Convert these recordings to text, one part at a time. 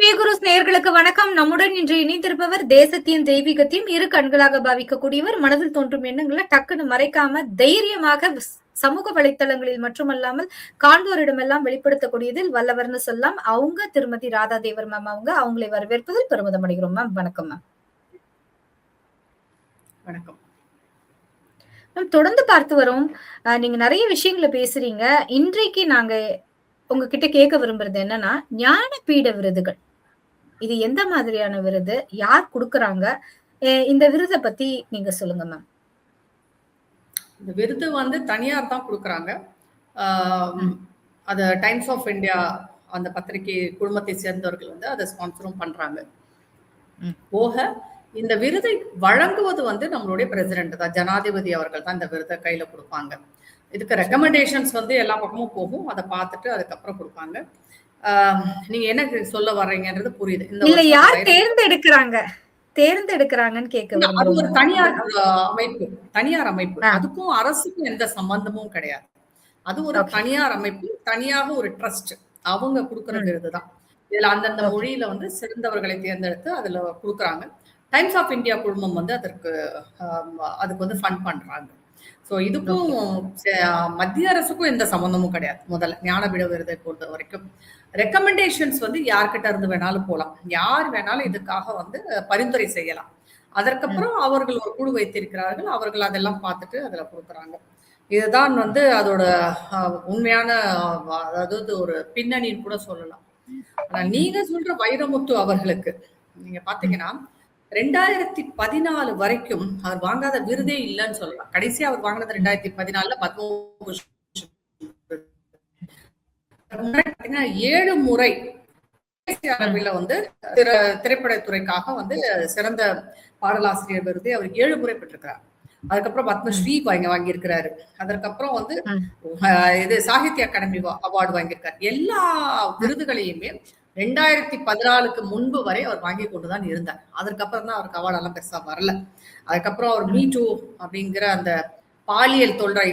ஸ்ரீகுருஸ் நேயர்களுக்கு வணக்கம். நம்முடன் இன்று இணைந்திருப்பவர் தேசத்தின் தெய்வீகத்தையும் இரு கண்களாக பாவிக்கக்கூடியவர். மனதில் தோன்றும் எண்ணங்களை டக்குன்னு மறைக்காம தைரியமாக சமூக வலைத்தளங்களில் மட்டுமல்லாமல் காண்போரிடமெல்லாம் வெளிப்படுத்தக்கூடியதில் வல்லவர்னு சொல்லலாம். அவங்க திருமதி ராதா தேவர் மேம். அவங்களை வரவேற்பதில் பெருமிதம் அடைகிறோம் மேம். வணக்கம் மேம். வணக்கம் மேம். தொடர்ந்து பார்த்து வரோம். நீங்க நிறைய விஷயங்களை பேசுறீங்க. இன்றைக்கு நாங்க உங்ககிட்ட கேட்க விரும்புறது என்னன்னா, ஞானபீட விருதுகள் இது எந்த மாதிரியான விருது, யார் குடுக்குறாங்க, இந்த விருதை பத்தி நீங்க சொல்லுங்க மேம். இந்த விருது தனியார் தான் கொடுக்குறாங்க. அது டைம்ஸ் ஆஃப் இந்தியா அந்த பத்திரிகை குழுமத்தை சேர்ந்தவர்கள் அதை ஸ்பான்சரும் பண்றாங்க. போக இந்த விருதை வழங்குவது நம்மளுடைய பிரசிடென்ட் தான், ஜனாதிபதி அவர்கள் தான் இந்த விருதை கையில கொடுப்பாங்க. இதுக்கு ரெக்கமெண்டேஷன்ஸ் எல்லா பக்கமும் போகும். அதை பார்த்துட்டு அதுக்கப்புறம் கொடுப்பாங்க. நீங்க என்ன சொல்ல வர்றீங்கன்றது புரியுது. இல்ல, யார் தேர்ந்தெடுக்கிறாங்கன்னு கேட்க. அது ஒரு தனியார் அமைப்பு. அதுக்கும் அரசுக்கும் எந்த சம்பந்தமும் கிடையாது. அது ஒரு தனியார் அமைப்பு, தனியாக ஒரு ட்ரஸ்ட். அவங்க கொடுக்குற விருதுதான். இதுல அந்தந்த மொழியில சிறந்தவர்களை தேர்ந்தெடுத்து அதுல கொடுக்குறாங்க. டைம்ஸ் ஆஃப் இந்தியா குழுமம் அதுக்கு ஃபண்ட் பண்றாங்க. ஸோ இதுக்கும் மத்திய அரசுக்கும் எந்த சம்பந்தமும் கிடையாது. முதல்ல ஞானபீட விருதை பொறுத்த வரைக்கும் ரெக்கமெண்டேஷன்ஸ் யார்கிட்ட இருந்து வேணாலும் போகலாம். யார் வேணாலும் இதுக்காக பரிந்துரை செய்யலாம். அதற்கப்புறம் அவர்கள் ஒரு குழு வைத்திருக்கிறார்கள். அவர்கள் அதெல்லாம் பார்த்துட்டு அதுல கொடுக்குறாங்க. இதுதான் அதோட உண்மையான, அதாவது ஒரு பின்னணின்னு கூட சொல்லலாம். ஆனா நீங்க சொல்ற வைரமுத்து அவர்களுக்கு நீங்க பாத்தீங்கன்னா 2014 வரைக்கும் அவர் வாங்காத விருதே இல்லைன்னு சொல்லலாம். கடைசியா அவர் வாங்கினது 2014 பத்மபூஷன். 7 முறை அளவில் திரைப்படத்துறைக்காக சிறந்த பாடலாசிரியர் விருதை அவர் 7 முறை பெற்றிருக்கிறார். அதுக்கப்புறம் பத்மஸ்ரீ வாங்கியிருக்கிறாரு. அதற்கப்புறம் இது சாகித்ய அகாடமி அவார்டு வாங்கியிருக்காரு. எல்லா விருதுகளையுமே 2014க்கு முன்பு வரை அவர் வாங்கி கொண்டுதான் இருந்தார். அதற்கப்புறம் தான் அவருக்கு அவார்டு எல்லாம் பெருசா வரல. அதுக்கப்புறம் அவர் மீ டூ அப்படிங்கிற அந்த பாலியல் தொல்லை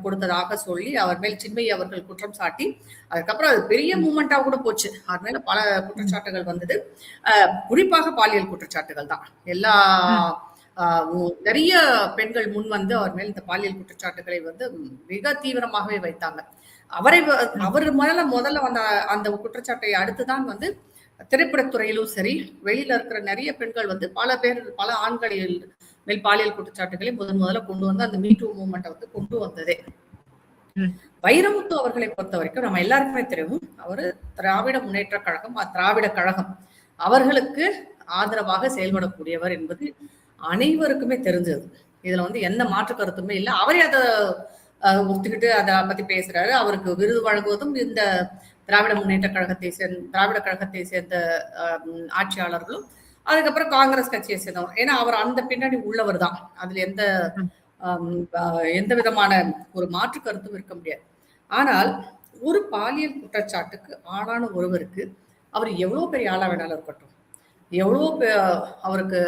கொடுத்ததாக சொல்லி அவர் மேல் சின்மயி அவர்கள் குற்றம் சாட்டி, அதுக்கப்புறம் அது பெரிய மூமெண்டா கூட போச்சு. அவர் மேல பல குற்றச்சாட்டுகள் வந்தது. குறிப்பாக பாலியல் குற்றச்சாட்டுகள் தான். எல்லா நிறைய பெண்கள் முன் அவர் மேல் இந்த பாலியல் குற்றச்சாட்டுகளை மிக தீவிரமாகவே வைத்தாங்க. அவர் முதல்ல வந்த அந்த குற்றச்சாட்டை அடுத்துதான் திரைப்படத்துறையிலும் சரி, வெளியில இருக்கிற நிறைய பெண்கள் பல ஆண்களில் மேல் பாலியல் குற்றச்சாட்டுகளை முதல்ல கொண்டு அந்த மீ டூ மூவ்மெண்ட் கொண்டு வந்ததே. வைரமுத்து அவர்களை பொறுத்த வரைக்கும் நம்ம எல்லாருக்குமே தெரியும், அவர் திராவிட முன்னேற்ற கழகம், திராவிட கழகம் அவர்களுக்கு ஆதரவாக செயல்படக்கூடியவர் என்பது அனைவருக்குமே தெரிஞ்சது. இதுல எந்த மாற்று கருத்துமே இல்லை. அவரே அதை ஒத்துக்கிட்டு அதை பத்தி பேசுறாரு. அவருக்கு விருது வழங்குவதும் இந்த திராவிட முன்னேற்ற திராவிட கழகத்தை சேர்ந்த ஆட்சியாளர்களும், அதுக்கப்புறம் காங்கிரஸ் கட்சியை சேர்ந்தவர். ஏன்னா அவர் அந்த பின்னணி உள்ளவர் தான். அதுல எந்த விதமான ஒரு மாற்று கருத்தும் இருக்க முடியாது. ஆனால் ஒரு பாலியல் குற்றச்சாட்டுக்கு ஆளான ஒருவருக்கு அவர் எவ்வளவு பெரிய ஆளா வேணாலும் இருக்கட்டும், எவ்வளோ அவருக்கு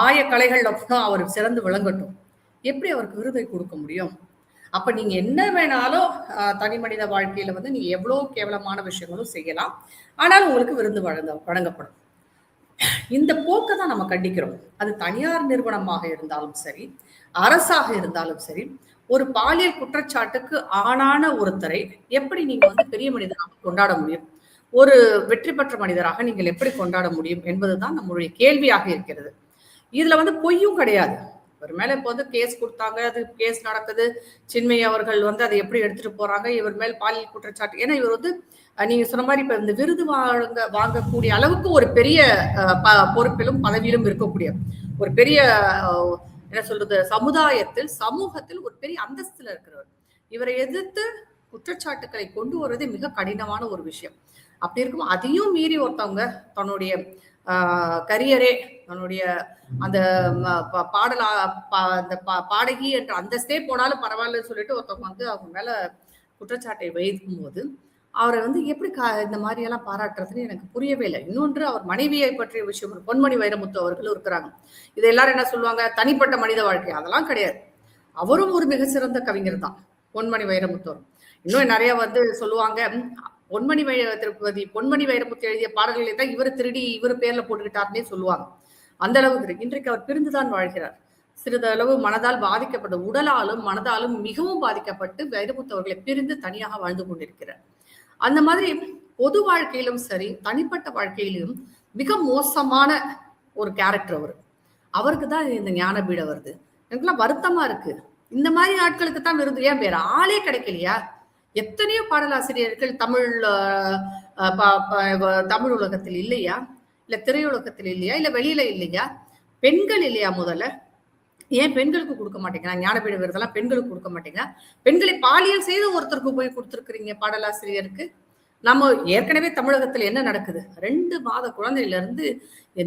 ஆய கலைகள்ல அவர் சிறந்து விளங்கட்டும், எப்படி அவருக்கு விருதை கொடுக்க முடியும்? அப்ப நீங்க என்ன வேணாலும் தனி மனித வாழ்க்கையில நீங்க எவ்வளவு கேவலமான விஷயங்களும் செய்யலாம், ஆனால் உங்களுக்கு விருது வழங்கப்படும். இந்த போக்கை தான் நம்ம கண்டிக்கிறோம். அது தனியார் நிறுவனமாக இருந்தாலும் சரி, அரசாக இருந்தாலும் சரி, ஒரு பாலியல் குற்றச்சாட்டுக்கு ஆளான ஒருத்தரை எப்படி நீங்க பெரிய மனிதராக கொண்டாட முடியும்? ஒரு வெற்றி பெற்ற மனிதராக நீங்கள் எப்படி கொண்டாட முடியும் என்பதுதான் நம்மளுடைய கேள்வியாக இருக்கிறது. இதுல பொய்யும் கிடையாது. இவர் மேல கேஸ் கொடுத்தாங்க, அது கேஸ் நடக்குது. சின்மயி அவர்கள் அதை எப்படி எடுத்துட்டு போறாங்க, இவர் மேல் பாலியல் குற்றச்சாட்டு. ஏன்னா இவர் நீங்க சொன்ன மாதிரி இப்ப இந்த விருது வாங்கக்கூடிய அளவுக்கு ஒரு பெரிய பொறுப்பிலும் பதவியிலும் இருக்கக்கூடிய ஒரு பெரிய என்ன சொல்றது, சமூகத்தில் ஒரு பெரிய அந்தஸ்துல இருக்கிறவர். இவரை எதிர்த்து குற்றச்சாட்டுக்களை கொண்டு வருவதே மிக கடினமான ஒரு விஷயம். அப்படி இருக்கும் அதையும் மீறி ஒருத்தவங்க தன்னுடைய கரியரே, தன்னுடைய அந்த பாடகி என்ற அந்தஸ்தே போனாலும் பரவாயில்லன்னு சொல்லிட்டு ஒருத்தவங்க அவங்க மேல குற்றச்சாட்டை வைக்கும் போது அவரை எப்படி இந்த மாதிரி எல்லாம் பாராட்டுறதுன்னு எனக்கு புரியவே இல்லை. இன்னொன்று, அவர் மனைவியை பற்றிய விஷயம், பொன்மணி வைரமுத்து அவர்களும் இருக்கிறாங்க. இதை எல்லாரும் என்ன சொல்லுவாங்க, தனிப்பட்ட மனித வாழ்க்கை. அதெல்லாம் கிடையாது. அவரும் ஒரு மிக சிறந்த கவிஞர் தான் பொன்மணி வைரமுத்து. இன்னும் நிறைய சொல்லுவாங்க, திருப்பதி பொன்மணி வைரமுத்து எழுதிய பாடல்களை தான் இவர் திருடி இவர் பேர்ல போட்டுக்கிட்டாருன்னே சொல்லுவாங்க. அந்த அளவுக்கு இன்றைக்கு அவர் பிரிந்துதான் வாழ்கிறார். சிறிதளவு மனதால் பாதிக்கப்பட்ட, உடலாலும் மனதாலும் மிகவும் பாதிக்கப்பட்டு வைரமுத்து அவர்களை பிரிந்து தனியாக வாழ்ந்து கொண்டிருக்கிறார். அந்த மாதிரி பொது வாழ்க்கையிலும் சரி, தனிப்பட்ட வாழ்க்கையிலும் மிக மோசமான ஒரு கேரக்டர் அவர். அவருக்கு தான் இந்த ஞானபீடம் வருது. எனக்குலாம் வருத்தமா இருக்கு. இந்த மாதிரி ஆட்களுக்கு தான் விருது. ஏன் வேற ஆளே கிடைக்கலையா? எத்தனையோ பாடலாசிரியர்கள் தமிழ் உலகத்தில் இல்லையா? இல்ல திரையுலகத்தில் இல்லையா? இல்ல வெளியில இல்லையா? பெண்கள் இல்லையா? முதல்ல ஏன் பெண்களுக்கு கொடுக்க மாட்டேங்கிறா? ஞானபீட விருதெல்லாம் பெண்களுக்கு கொடுக்க மாட்டேங்க. பெண்களை பாலியல் செய்து ஒருத்தருக்கு போய் கொடுத்துருக்கிறீங்க பாடலாசிரியருக்கு. நம்ம ஏற்கனவே தமிழகத்துல என்ன நடக்குது? 2 மாத குழந்தையில இருந்து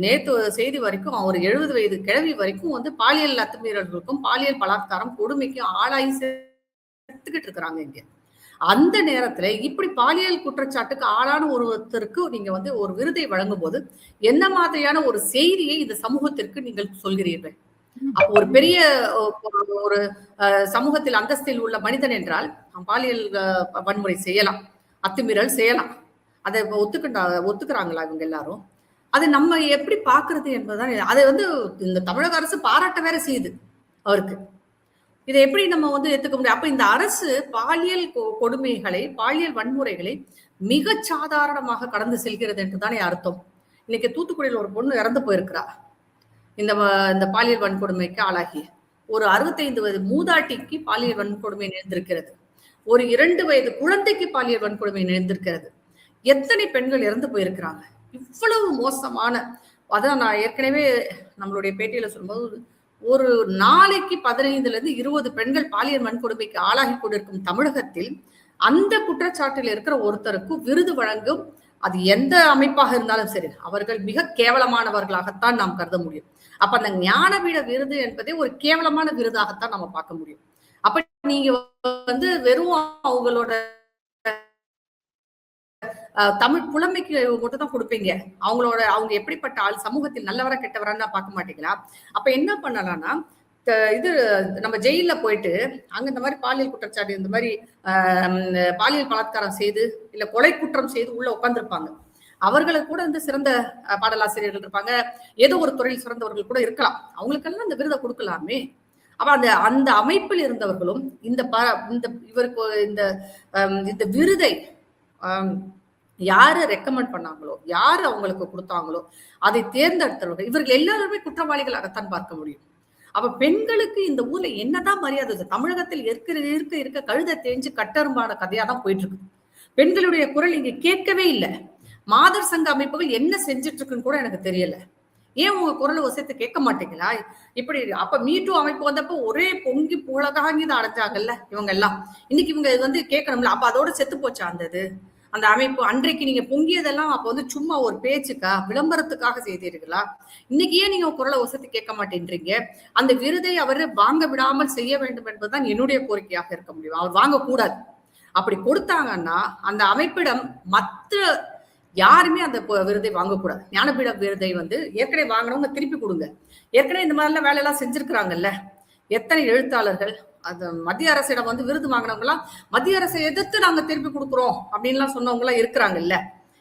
நேத்து செய்தி வரைக்கும் ஒரு 70 வயது கிழவி வரைக்கும் வந்து பாலியல் அத்துமீறல்களுக்கும் பாலியல் பலாத்காரம் கொடுமைக்கும் ஆளாகி செத்துக்கிட்டு இருக்கிறாங்க இங்க. அந்த நேரத்துல இப்படி பாலியல் குற்றச்சாட்டுக்கு ஆளான ஒருத்தருக்கு நீங்க வந்து ஒரு விருதை வழங்கும் போது என்ன மாதிரியான ஒரு செய்தியை இந்த சமூகத்திற்கு நீங்கள் சொல்கிறீர்கள்? அப்போ ஒரு பெரிய ஒரு சமூகத்தில் அந்தஸ்தில் உள்ள மனிதன் என்றால் பாலியல் வன்முறை செய்யலாம், அத்துமீறல் செய்யலாம். அதை ஒத்துக்கிறாங்களா இவங்க எல்லாரும்? அதை நம்ம எப்படி பாக்குறது என்பதுதான். அதை வந்து இந்த தமிழக அரசு பாராட்ட வேற செய்யுது அவருக்கு. இதை எப்படி நம்ம வந்து ஏத்துக்க முடியும்? அப்ப இந்த அரசு பாலியல் கொடுமைகளை, பாலியல் வன்முறைகளை மிக சாதாரணமாக கடந்து செல்கிறது என்றுதானே அர்த்தம். இன்னைக்கு தூத்துக்குடியில் ஒரு பொண்ணு இறந்து போயிருக்கிறா இந்த பாலியல் வன்கொடுமைக்கு ஆளாகி. ஒரு 65 வயது மூதாட்டிக்கு பாலியல் வன்கொடுமை நேர்ந்திருக்கிறது. ஒரு 2 வயது குழந்தைக்கு பாலியல் வன்கொடுமை நேர்ந்திருக்கிறது. எத்தனை பெண்கள் இறந்து போயிருக்கிறாங்க. இவ்வளவு மோசமான, அதான் நான் ஏற்கனவே நம்மளுடைய பேட்டியில சொல்லும்போது, ஒரு நாளைக்கு 15ல இருந்து 20 பெண்கள் பாலியல் வன்கொடுமைக்கு ஆளாகி கொண்டிருக்கும் தமிழகத்தில் அந்த குற்றச்சாட்டில் இருக்கிற ஒருத்தருக்கு விருது வழங்கும், அது எந்த அமைப்பாக இருந்தாலும் சரி, அவர்கள் மிக கேவலமானவர்களாகத்தான் நாம் கருத முடியும். அப்ப அந்த ஞானபீட விருது என்பதே ஒரு கேவலமான விருதாகத்தான் நம்ம பார்க்க முடியும். அப்ப நீங்க வந்து வெறும் அவங்களோட தமிழ் புலமைக்கு மட்டும் தான் கொடுப்பீங்க. அவங்க எப்படிப்பட்ட ஆள், சமூகத்தில் நல்லவரா கெட்டவரான்னு பார்க்க மாட்டீங்களா? அப்ப என்ன பண்ணலாம்னா, இது நம்ம ஜெயில போயிட்டு அங்க இந்த மாதிரி பாலியல் குற்றச்சாட்டு, இந்த மாதிரி பாலியல் பலாத்காரம் செய்து இல்ல கொலை குற்றம் செய்து உள்ள உட்கார்ந்துருப்பாங்க. அவர்களுக்கு கூட வந்து சிறந்த பாடலாசிரியர்கள் இருப்பாங்க, ஏதோ ஒரு துறையில் சிறந்தவர்கள் கூட இருக்கலாம். அவங்களுக்கெல்லாம் இந்த விருதை கொடுக்கலாமே. அப்ப அந்த அமைப்பில் இருந்தவர்களும் இவருக்கு இந்த விருதை யாரு ரெக்கமெண்ட் பண்ணாங்களோ, யாரு அவங்களுக்கு கொடுத்தாங்களோ, அதை தேர்ந்தெடுத்தவர்கள் இவர்கள் எல்லாருமே குற்றவாளிகளாகத்தான் பார்க்க முடியும். அப்ப பெண்களுக்கு இந்த ஊர்ல என்னதான் மரியாதை? தமிழகத்தில் இருக்க கழுதை தேஞ்சு கட்டரும்பான கதையா தான் போயிட்டு இருக்கு. பெண்களுடைய குரல் இங்க கேட்கவே இல்லை. மாதர் சங்க அமைப்புகள் என்ன செஞ்சிட்டு இருக்குன்னு கூட எனக்கு தெரியல. ஏன் உங்க குரலை ஒசைத்து கேட்க மாட்டீங்களா? இப்படி அப்ப மீட்டு அமைப்பு வந்தப்போ ஒரே பொங்கி புலகாங்கி தான் அடைஞ்சாங்கல்ல இவங்க எல்லாம். இன்னைக்கு இவங்க வந்து கேட்கணும்ல. அப்ப அதோட செத்து போச்சா அந்த அமைப்பு? அன்றைக்கு நீங்க பொங்கியதெல்லாம் அப்ப வந்து சும்மா ஒரு பேச்சுக்கா, விளம்பரத்துக்காக செய்தீர்களா? இன்னைக்கு ஏன் நீங்க குரலை ஒசைத்து கேட்க மாட்டேன்றீங்க? அந்த விருதை அவர் வாங்க விடாமல் செய்ய வேண்டும் என்பதுதான் என்னுடைய கோரிக்கையாக இருக்க முடியும். அவர் வாங்கக்கூடாது. அப்படி கொடுத்தாங்கன்னா அந்த அமைப்பிடம் மற்ற யாருமே அந்த விருதை வாங்கக்கூடாது. ஞானபீட விருதை வந்து ஏற்கனவே வாங்கினவங்க திருப்பி கொடுங்க. ஏற்கனவே இந்த மாதிரிலாம் வேலையெல்லாம் செஞ்சிருக்கிறாங்கல்ல எத்தனை எழுத்தாளர்கள். அது மத்திய அரசிடம் வந்து விருது வாங்கினவங்க எல்லாம் மத்திய அரசை எதிர்த்து நாங்க திருப்பி கொடுக்குறோம் அப்படின்லாம் சொன்னவங்க எல்லாம் இருக்கிறாங்கல்ல.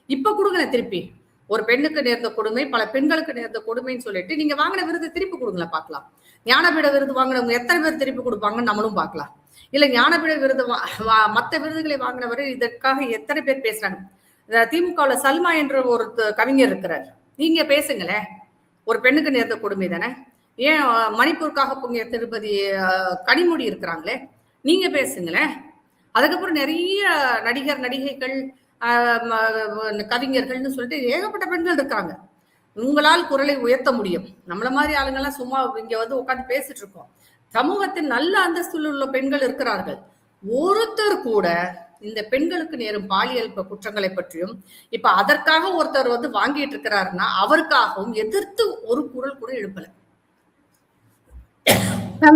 இப்ப கொடுங்க திருப்பி. ஒரு பெண்ணுக்கு நேர்ந்த கொடுமை, பல பெண்களுக்கு நேர்ந்த கொடுமைன்னு சொல்லிட்டு நீங்க வாங்கின விருது திருப்பி கொடுங்களேன் பார்க்கலாம். ஞானபீட விருது வாங்கினவங்க எத்தனை பேர் திருப்பி கொடுப்பாங்கன்னு நம்மளும் பார்க்கலாம். இல்ல ஞானபீட விருது மற்ற விருதுகளை வாங்கினவரை இதற்காக எத்தனை பேர் பேசுறாங்க? திமுகவுல சல்மா என்ற ஒரு கவிஞர் இருக்கிறார். நீங்க பேசுங்களேன். ஒரு பெண்ணுக்கு நேர்ந்த கொடுமை தானே. ஏன் மணிப்பூருக்காக பொங்கிய திருப்பதி கனிமொழி இருக்கிறாங்களே, நீங்க பேசுங்களேன். அதுக்கப்புறம் நிறைய நடிகர் நடிகைகள் கவிஞர்கள்னு சொல்லிட்டு ஏகப்பட்ட பெண்கள் இருக்காங்க. உங்களால் குரலை உயர்த்த முடியும். நம்மள மாதிரி ஆளுங்கெல்லாம் சும்மா இங்க வந்து உட்காந்து பேசிட்டு இருக்கோம். சமூகத்தில் நல்ல அந்தஸ்தில் உள்ள பெண்கள் இருக்கிறார்கள். ஒருத்தர் கூட இந்த பெண்களுக்கு நேரும் பாலியல் குற்றங்களை பற்றியும் இப்ப அதற்காக ஒருத்தர் வந்து வாங்கிட்டு இருக்கிறாருன்னா அவருக்காகவும் எதிர்த்து ஒரு குரல் கூட எழுப்பல.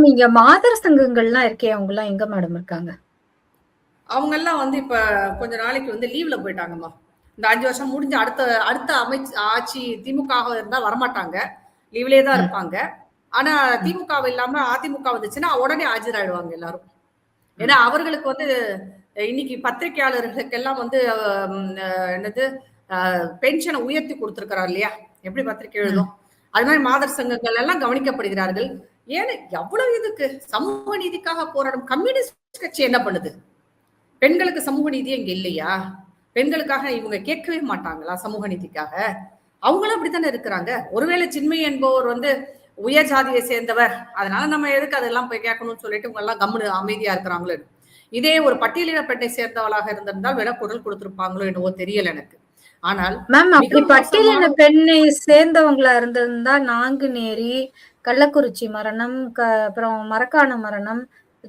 இங்க மாதர் சங்கங்கள்லாம் இருக்கே, அவங்க எல்லாம் எங்க மேடம் இருக்காங்க? அவங்க எல்லாம் வந்து இப்ப கொஞ்ச நாளைக்கு வந்து லீவ்ல போயிட்டாங்கம்மா. இந்த 5 வருஷம் முடிஞ்ச அடுத்த ஆட்சி திமுக இருந்தா வரமாட்டாங்க, லீவ்லயே தான் இருப்பாங்க. ஆனா திமுக இல்லாம அதிமுக வந்துச்சுன்னா உடனே ஆஜராயிடுவாங்க எல்லாரும். ஏன்னா அவர்களுக்கு வந்து இன்னைக்கு பத்திரிகையாளர்களுக்கெல்லாம் வந்து என்னது பென்ஷனை உயர்த்தி கொடுத்திருக்கிறார் இல்லையா? எப்படி பத்திரிகை எழுதும் அது மாதிரி மாதர் சங்கங்கள் எல்லாம் கவனிக்கப்படுகிறார்கள். ஏன்னு எவ்வளவு இதுக்கு சமூக நீதிக்காக போராடும் கம்யூனிஸ்ட் கட்சி என்ன பண்ணுது? பெண்களுக்கு சமூக நீதி இங்க இல்லையா? பெண்களுக்காக இவங்க கேட்கவே மாட்டாங்களா சமூக நீதிக்காக? அவங்களும் அப்படித்தானே இருக்கிறாங்க. ஒருவேளை சின்மை என்பவர் வந்து உயர் ஜாதியை சேர்ந்தவர், அதனால நம்ம எதுக்கு அதெல்லாம் போய் கேட்கணும்னு சொல்லிட்டு இவங்க எல்லாம் கம்முனு அமைதியா இருக்கிறாங்களோ. இதே ஒரு பட்டியலினப்பெண்ணை சேர்ந்தவளாக இருந்திருந்தால் வேணா குரல் கொடுத்திருப்பாங்களோ என்னவோ தெரியல எனக்கு. ஆனால் மேம் அப்படி பட்டியலின பெண்ணை சேர்ந்தவங்களா இருந்திருந்தா நாங்குநேரி, கள்ளக்குறிச்சி மரணம், அப்புறம் மரக்காண மரணம்,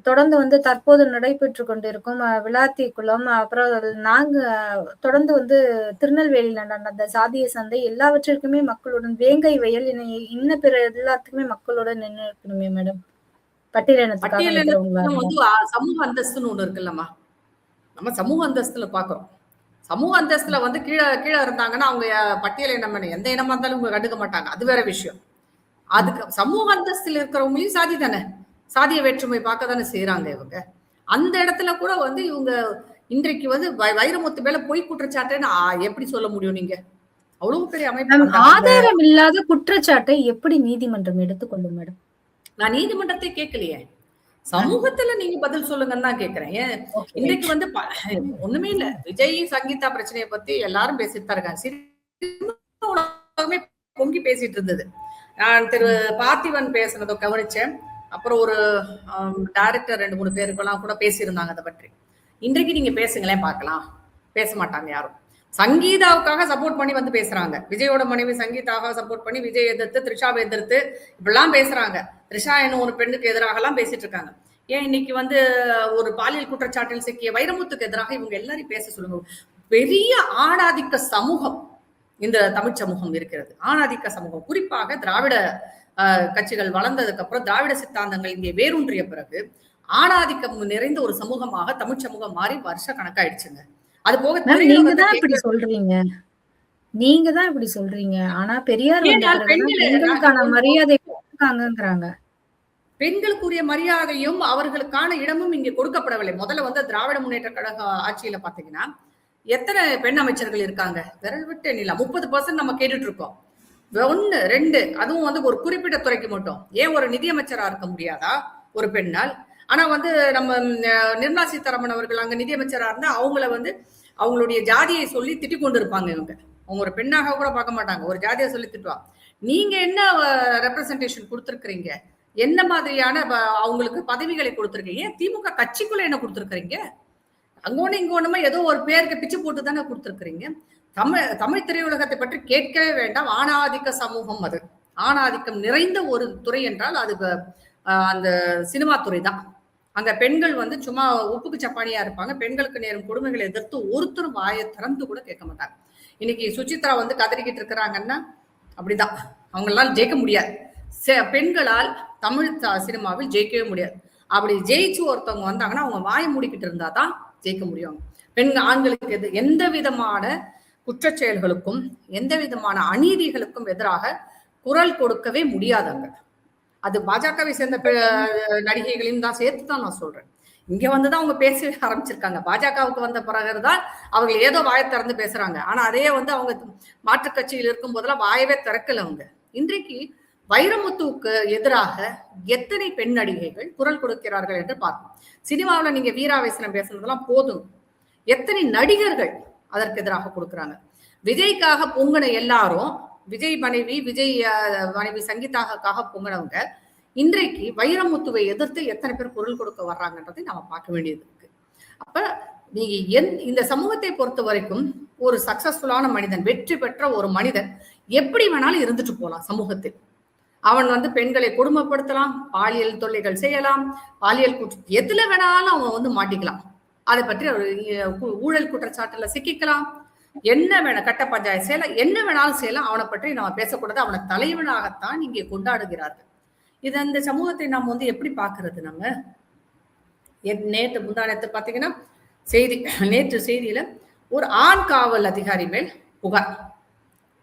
தொடர்ந்து வந்து தற்போது நடைபெற்று கொண்டிருக்கும் விளாத்திக்குளம், அப்புறம் தொடர்ந்து வந்து திருநெல்வேலியில் நடந்த சாதிய சந்தை, எல்லாவற்றிற்குமே மக்களுடன், வேங்கை வயல் இன்ன பிற எல்லாத்துக்குமே மக்களுடன் நின்று இருக்கணுமே மேடம். பட்டியலினத்துக்கு வந்து சமூக அந்தஸ்துன்னு ஒண்ணு இருக்குல்லம்மா. நம்ம சமூக அந்தஸ்துல பாக்குறோம். சமூக அந்தஸ்துல வந்து கீழே இருந்தாங்கன்னா அவங்க பட்டியலினம் எந்த இனமா இருந்தாலும் இவங்க கண்டுக்க மாட்டாங்க, அது வேற விஷயம். அதுக்கு சமூக அந்தஸ்துல இருக்கிறவங்களையும் சாதி தானே, சாதிய வேற்றுமை பார்க்க தானே செய்யறாங்க இவங்க. அந்த இடத்துல கூட வந்து இவங்க இன்றைக்கு வந்து வைரமுத்து மேல பொய் குற்றச்சாட்டுன்னு எப்படி சொல்ல முடியும் நீங்க? அவ்வளவு பெரிய அமைப்பு. ஆதாரம் இல்லாத குற்றச்சாட்டை எப்படி நீதிமன்றம் எடுத்துக்கொள்ளும் மேடம்? நான் நீதிமன்றத்தை கேட்கலையே, சமூகத்துல நீங்க பதில் சொல்லுங்கன்னு தான் கேட்கிறேன். இன்னைக்கு வந்து ஒண்ணுமே இல்ல, விஜய் சங்கீதா பிரச்சனையை பத்தி எல்லாரும் பேசிட்டு தான் இருக்காங்க. பொங்கி பேசிட்டு இருந்தது. நான் திரு பார்த்திபன் பேசுனதை கவனிச்சேன். அப்புறம் ஒரு டைரக்டர் 2-3 பேருக்கெல்லாம் கூட பேசியிருந்தாங்க அதை பற்றி. இன்றைக்கு நீங்க பேசுங்களேன் பார்க்கலாம். பேச மாட்டாங்க யாரும். சங்கீதாவுக்காக சப்போர்ட் பண்ணி வந்து பேசுறாங்க. விஜயோட மனைவி சங்கீதாவாக சப்போர்ட் பண்ணி விஜய் எதிர்த்து, த்ரிஷாவை எதிர்த்து இப்படிலாம் பேசுறாங்க. த்ரிஷா என்ன ஒரு பெண்ணுக்கு எதிராக எல்லாம் பேசிட்டு இருக்காங்க. ஏன் இன்னைக்கு வந்து ஒரு பாலியல் குற்றச்சாட்டில் சிக்கிய வைரமுத்துக்கு எதிராக இவங்க எல்லாரையும் பேச சொல்லுங்க. பெரிய ஆணாதிக்க சமூகம் இந்த தமிழ் சமூகம் இருக்கிறது. ஆணாதிக்க சமூகம், குறிப்பாக திராவிட கட்சிகள் வளர்ந்ததுக்கு அப்புறம், திராவிட சித்தாந்தங்கள் இங்கே வேரூன்றிய பிறகு ஆணாதிக்கம் நிறைந்த ஒரு சமூகமாக தமிழ் சமூகம் மாறி வருஷ கணக்காயிடுச்சுங்க. அது போக நீங்க தான் இப்படி சொல்றீங்க, நீங்க தான் இப்படி சொல்றீங்க. ஆனா பெரியார் பெண்களுக்கான மரியாதை கொடுத்தாங்கங்கறாங்க. பெண்களுக்குரிய மரியாதையும் அவர்களுக்கான இடமும் இங்கே கொடுக்கப்படவில்லை. முதல்ல வந்து திராவிட முன்னேற்ற கழக ஆட்சியில பாத்தீங்கன்னா எத்தனை பெண் அமைச்சர்கள் இருக்காங்க? விரல் விட்டு எண்ணிலாம். 30% நம்ம கேட்டுட்டு இருக்கோம். 1, 2, அதுவும் வந்து ஒரு குறிப்பிட்ட துறைக்கு மட்டும். ஏன் ஒரு நிதியமைச்சரா இருக்க முடியாதா ஒரு பெண்ணால்? ஆனா வந்து நம்ம நிர்மலா சீதாராமன் அவர்கள் அங்க நிதியமைச்சரா இருந்தா அவங்கள வந்து அவங்களுடைய ஜாதியை சொல்லி திட்டி கொண்டு இருப்பாங்க. இவங்க ஒரு பெண்ணாக கூட பார்க்க மாட்டாங்க, ஒரு ஜாதியை சொல்லி திட்டுவாங்க. நீங்க என்ன ரெப்ரசன்டேஷன் கொடுத்திருக்கிறீங்க? என்ன மாதிரியான அவங்களுக்கு பதவிகளை கொடுத்திருக்கீங்க? திமுக கட்சிக்குள்ள என்ன கொடுத்திருக்கிறீங்க? அங்கோன்னு இங்கோன்னுமா ஏதோ ஒரு பேருக்கு பிச்சு போட்டு தானே கொடுத்திருக்கிறீங்க. தமிழ் திரையுலகத்தை பற்றி கேட்கவே வேண்டாம். ஆணாதிக்க சமூகம், அது ஆணாதிக்கம் நிறைந்த ஒரு துறை என்றால் அது அந்த சினிமா துறை தான். அங்க பெண்கள் வந்து சும்மா உப்புக்கு சப்பானியா இருப்பாங்க. பெண்களுக்கு நேரும் கொடுமைகளை எதிர்த்து ஒருத்தரும் வாயை திறந்து கூட கேட்க மாட்டாங்க. இன்னைக்கு சுசித்ரா வந்து கதறிக்கிட்டு இருக்கிறாங்கன்னா அப்படிதான். அவங்களால ஜெயிக்க முடியாது. பெண்களால் தமிழ் சினிமாவில் ஜெயிக்கவே முடியாது. அப்படி ஜெயிச்சு ஒருத்தவங்க வந்தாங்கன்னா அவங்க வாயை மூடிக்கிட்டு இருந்தாதான் ஜெயிக்க முடியும். ஆண்களுக்கு எந்த விதமான குற்றச்செயல்களுக்கும் எந்த விதமான அநீதிகளுக்கும் எதிராக குரல் கொடுக்கவே முடியாதாங்க. அது பாஜகவை சேர்ந்த நடிகைகளையும் தான் சேர்த்துதான் நான் சொல்றேன். இங்க வந்துதான் அவங்க பேச ஆரம்பிச்சிருக்காங்க. பாஜகவுக்கு வந்த பிறகுதான் அவங்க ஏதோ வாயை திறந்து பேசுறாங்க. ஆனா அதே வந்து அவங்க மாற்றுக் கட்சியில் இருக்கும் போதெல்லாம் வாயவே திறக்கல அவங்க. இன்றைக்கு வைரமுத்துவுக்கு எதிராக எத்தனை பெண் நடிகைகள் குரல் கொடுக்கிறார்கள் என்று பார்ப்போம். சினிமாவில் நீங்க வீராவேசனம் பேசுனதெல்லாம் போதும், எத்தனை நடிகர்கள் அதற்கு எதிராக கொடுக்குறாங்க. விஜய்க்காக பொங்குன எல்லாரும், விஜய் மனைவி சங்கீதாவுக்காக பொங்கினவங்க இன்றைக்கு வைரமுத்துவை எதிர்த்து எத்தனை பேர் குரல் கொடுக்க வர்றாங்கன்றதை நாம பார்க்க வேண்டியது இருக்கு. அப்ப நீங்க இந்த சமூகத்தை பொறுத்த வரைக்கும் ஒரு சக்சஸ்ஃபுல்லான மனிதன், வெற்றி பெற்ற ஒரு மனிதன் எப்படி வேணாலும் இருந்துட்டு போலாம் சமூகத்தில். அவன் வந்து பெண்களை கொடுமைப்படுத்தலாம், பாலியல் தொல்லைகள் செய்யலாம், பாலியல் எதுல வேணாலும் அவன் வந்து மாட்டிக்கலாம். அதை பற்றி ஊழல் குற்றச்சாட்டுல சிக்கிக்கலாம், என்ன வேணும் கட்ட பஞ்சாயத்து செய்யலாம், என்ன வேணாலும் செய்யலாம். அவனை பற்றி நம்ம பேசக்கூடாது. அவனை தலைவனாகத்தான் இங்கே கொண்டாடுகிறார்கள். இது அந்த சமூகத்தை நாம் வந்து எப்படி பாக்குறது? நம்ம நேற்று முந்தானத்தை பாத்தீங்கன்னா நேற்று செய்தியில ஒரு ஆண் காவல் அதிகாரி மேல் புகார்.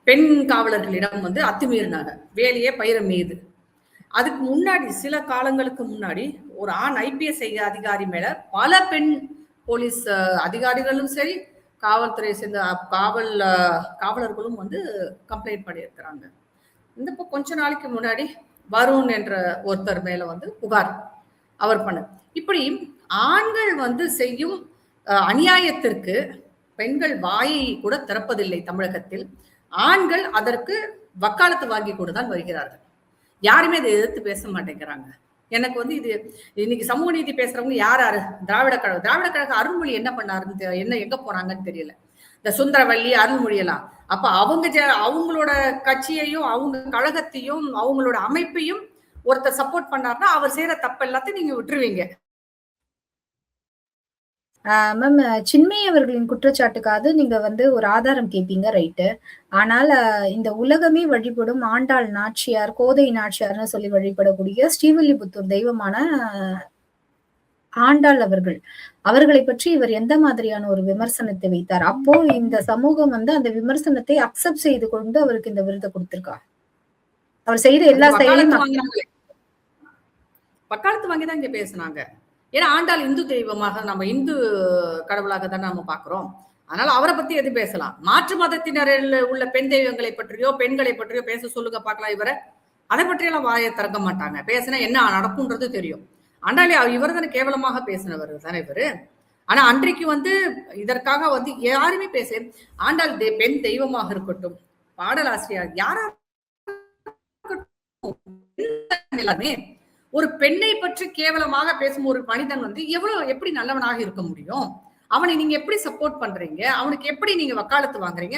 பெண் காவலர்களிடம் வந்து அத்துமீறினாங்க, வேலையே பயிர மீது. அதுக்கு முன்னாடி சில காலங்களுக்கு முன்னாடி ஒரு ஆண் IPS அதிகாரி மேல பல பெண் போலீஸ் அதிகாரிகளும் சரி, காவல்துறையை சேர்ந்த காவலர்களும் வந்து கம்ப்ளைண்ட் பண்ணியிருக்கிறாங்க. இந்த இப்போ கொஞ்ச நாளைக்கு முன்னாடி வருண் என்ற ஒருத்தர் மேல வந்து புகார் அவர் பண்ண. இப்படி ஆண்கள் வந்து செய்யும் அநியாயத்திற்கு பெண்கள் வாயை கூட திறப்பதில்லை தமிழகத்தில். ஆண்கள் அதற்கு வக்காலத்து வாங்கி கூட தான் வருகிறார்கள். யாருமே இதை எதிர்த்து பேச மாட்டேங்கிறாங்க. எனக்கு வந்து இது இன்னைக்கு சமூக நீதி பேசுறவங்க யாரு? திராவிட கழகம் அருள்மொழி என்ன பண்ணாருன்னு என்ன எங்க போனாங்கன்னு தெரியல. இந்த சுந்தரவல்லி அருள்மொழி எல்லாம் அப்ப அவங்களோட கட்சியையும் அவங்க கழகத்தையும் அவங்களோட அமைப்பையும் ஒருத்தர் சப்போர்ட் பண்ணாருன்னா அவர் செய்யற தப்பு எல்லாத்தையும் நீங்க விட்டுருவீங்க. மேம், சின்மயி அவர்களின் குற்றச்சாட்டுக்காவது நீங்க வந்து ஒரு ஆதாரம் கேட்பீங்க, ரைட்டு. ஆனால் இந்த உலகமே வழிபடும் ஆண்டாள் நாச்சியார், கோதை நாச்சியார்னு சொல்லி வழிபடக்கூடிய ஸ்ரீவில்லிபுத்தூர் தெய்வமான ஆண்டாள் அவர்களை பற்றி இவர் எந்த மாதிரியான ஒரு விமர்சனத்தை வைத்தார்? அப்போ இந்த சமூகம் வந்து அந்த விமர்சனத்தை அக்செப்ட் செய்து கொண்டு அவருக்கு இந்த விருதை கொடுத்திருக்கா? அவர் செய்த எல்லா செயலையும் வக்காலத்து வாங்கிதான் இங்க பேசினாங்க. ஏன்னா ஆண்டாள் இந்து தெய்வமாக, நம்ம இந்து கடவுளாக தான் நம்ம பாக்குறோம். அதனால அவரை பத்தி எது பேசலாம். மாற்று மதத்தினரில் உள்ள பெண் தெய்வங்களை பற்றியோ பெண்களை பற்றியோ பேச சொல்லுங்க பார்க்கலாம். இவரை அதை பற்றியெல்லாம் வாயை திறக்க மாட்டாங்க. பேசினா என்ன நடக்கும்ன்றது தெரியும். ஆண்டாளே இவர் தானே கேவலமாக பேசினவர் தானே இவரு. ஆனா அன்றைக்கு வந்து இதற்காக வந்து யாருமே பேச, ஆண்டாள் பெண் தெய்வமாக இருக்கட்டும், பாடலாசிரியர் யாரா எல்லாமே ஒரு பெண்ணை பற்றி கேவலமாக பேசும் ஒரு மனிதன் வந்து எப்படி நல்லவனாக இருக்க முடியும்? அவனை நீங்க எப்படி சப்போர்ட் பண்றீங்க? அவனுக்கு எப்படி நீங்க வக்காலத்து வாங்குறீங்க?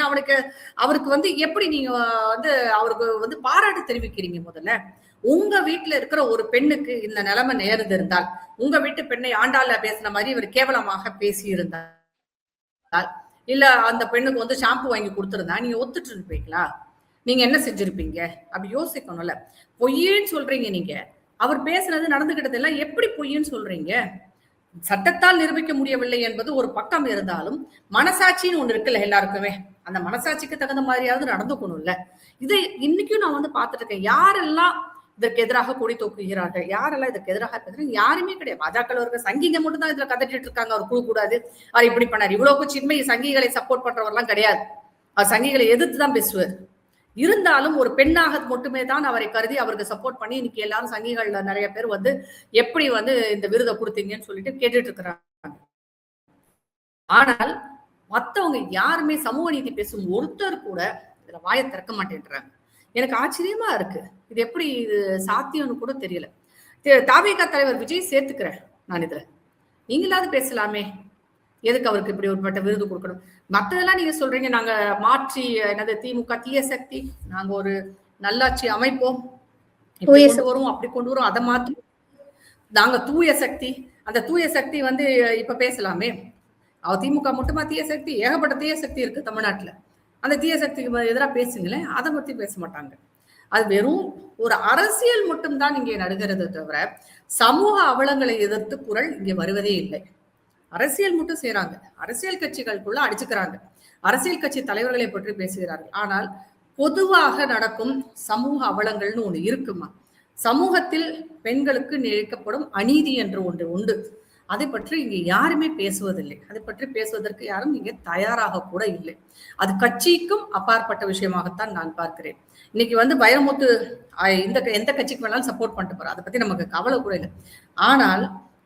அவருக்கு வந்து எப்படி நீங்க வந்து அவருக்கு வந்து பாராட்டு தெரிவிக்கிறீங்க? முதல்ல உங்க வீட்டுல இருக்கிற ஒரு பெண்ணுக்கு இந்த நிலைமை நேர்ந்திருந்தால், உங்க வீட்டு பெண்ணை ஆண்டாள பேசின மாதிரி இவர் கேவலமாக பேசி இருந்தால், இல்ல அந்த பெண்ணுக்கு வந்து ஷாம்பு வாங்கி கொடுத்திருந்தா நீங்க ஒத்துட்டு இருப்பீங்களா? நீங்க என்ன செஞ்சிருப்பீங்க? அப்படி யோசிக்கணும்ல. பொய்யேன்னு சொல்றீங்க நீங்க. அவர் பேசுனது நடந்துகிட்டது எல்லாம் எப்படி பொய்ன்னு சொல்றீங்க? சட்டத்தால் நிரூபிக்க முடியவில்லை என்பது ஒரு பக்கம் இருந்தாலும், மனசாட்சின்னு ஒண்ணு இருக்குல்ல எல்லாருக்குமே. அந்த மனசாட்சிக்கு தகுந்த மாதிரியாவது நடந்துக்கணும்ல. இது இன்னைக்கும் நான் வந்து பார்த்துட்டு இருக்கேன். யாரெல்லாம் இதற்கு எதிராக கொடி தூக்குகிறார்கள், யாரெல்லாம் இதற்கு எதிராக பேசுறாங்க? யாருமே கிடையாது. பாஜக இருக்க சங்கிங்க மட்டும் தான் இதுல கதட்டிட்டு இருக்காங்க. அவர் குழு கூடாது, அவர் இப்படி பண்ணாரு. இவ்வளவு சின்மை சங்கிகளை சப்போர்ட் பண்றவர்லாம் கிடையாது. அவர் சங்கிகளை எதிர்த்து தான் பேசுவார். இருந்தாலும் ஒரு பெண்ணாக மட்டுமே தான் அவரை கருதி அவருக்கு சப்போர்ட் பண்ணி இன்னைக்கு எல்லாரும் சங்கிகள்ல நிறைய பேர் வந்து எப்படி வந்து இந்த விருதை கொடுத்தீங்கன்னு சொல்லிட்டு கேட்டுட்டு இருக்கிறாங்க. ஆனால் மத்தவங்க யாருமே சமூக நீதி பேசும் ஒருத்தர் கூட இதுல வாயை திறக்க மாட்டேன்றாங்க. எனக்கு ஆச்சரியமா இருக்கு. இது எப்படி இது சாத்தியம்னு கூட தெரியல. தாவேகா தலைவர் விஜய் சேர்த்துக்கிறேன் நான் இதுல. நீங்களாவது பேசலாமே. எதுக்கு அவருக்கு இப்படி ஒருபட்ட விருது கொடுக்கணும்? மற்றதெல்லாம் நீங்க சொல்றீங்க நாங்க மாற்றி என்னது திமுக தீய சக்தி, நாங்க ஒரு நல்லாட்சி அமைப்போம், வரும் அப்படி கொண்டு வரும், அதை மாற்றி நாங்க தூய சக்தி. அந்த தூய சக்தி வந்து இப்ப பேசலாமே. திமுக மட்டுமா தீய சக்தி? ஏகப்பட்ட தீய சக்தி இருக்கு தமிழ்நாட்டுல. அந்த தீய சக்திக்கு எதிராக பேசுங்களேன். அதை பத்தி பேச மாட்டாங்க. அது வெறும் ஒரு அரசியல் மட்டும்தான் இங்கே நடுகிறது தவிர சமூக அவலங்களை எதிர்த்து குரல் இங்கே வருவதே இல்லை. அரசியல் மட்டும் செய்யறாங்க. அரசியல் கட்சிகளுக்குள்ள அடிச்சுக்கிறாங்க. அரசியல் கட்சி தலைவர்களை பற்றி பேசுகிறார்கள். ஆனால் பொதுவாக நடக்கும் சமூக அவலங்கள்னு ஒண்ணு இருக்குமா? சமூகத்தில் பெண்களுக்கு நிகழ்க்கப்படும் அநீதி என்று ஒன்று உண்டு. அதை பற்றி இங்க யாருமே பேசுவதில்லை. அதை பற்றி பேசுவதற்கு யாரும் இங்க தயாராக கூட இல்லை. அது கட்சிக்கும் அப்பாற்பட்ட விஷயமாகத்தான் நான் பார்க்கிறேன். இன்னைக்கு வந்து வைரமுத்து எந்த கட்சிக்கு வேணாலும் சப்போர்ட் பண்ணிட்டு போறார். அதை பத்தி நமக்கு கவலை கூட இல்லை. ஆனால்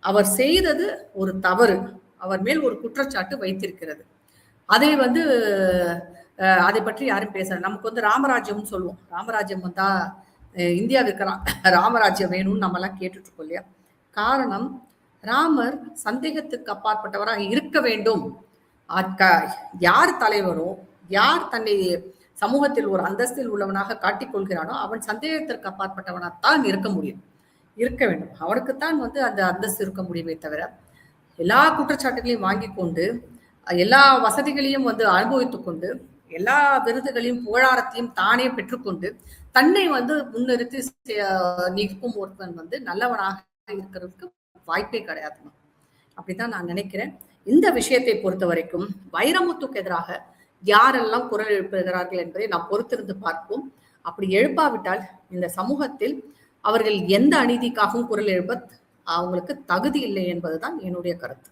அவர் செய்தது ஒரு தவறு. அவர் மேல் ஒரு குற்றச்சாட்டு வைத்திருக்கிறது. அதை வந்து அதை பற்றி யாரும் பேச. நமக்கு வந்து ராமராஜ்யம் சொல்லுவோம். ராமராஜ்யம் வந்தா இந்தியாவிற்கு ராமராஜ்யம் வேணும்னு நம்ம எல்லாம் கேட்டுட்டு இருக்கோம் இல்லையா? காரணம், ராமர் சந்தேகத்துக்கு அப்பாற்பட்டவராக இருக்க வேண்டும். யார் தலைவரோ, யார் தன்னை சமூகத்தில் ஒரு அந்தஸ்தில் உள்ளவனாக காட்டிக்கொள்கிறானோ அவன் சந்தேகத்திற்கு அப்பாற்பட்டவனாத்தான் இருக்க முடியும், இருக்க வேண்டும். அவனுக்குத்தான் வந்து அந்த அந்தஸ்து இருக்க முடியுமே தவிர எல்லா குற்றச்சாட்டுகளையும் வாங்கி கொண்டு எல்லா வசதிகளையும் வந்து அனுபவித்துக் கொண்டு எல்லா விருதுகளையும் புகழாரத்தையும் தானே பெற்றுக்கொண்டு தன்னை வந்து முன்னிறுத்தி நிற்கும் ஒருவன் வந்து நல்லவனாக இருக்கிறதுக்கு வாய்ப்பே கிடையாது. அப்படித்தான் நான் நினைக்கிறேன். இந்த விஷயத்தை பொறுத்த வரைக்கும் வைரமுத்துக்கு எதிராக யாரெல்லாம் குரல் எழுப்புகிறார்கள் என்பதை நாம் பொறுத்திருந்து பார்ப்போம். அப்படி எழுப்பாவிட்டால் இந்த சமூகத்தில் அவர்கள் எந்த அநீதிக்காகவும் குரல் எழுப்ப அவங்களுக்கு தகுதி இல்லை என்பதுதான் என்னுடைய கருத்து.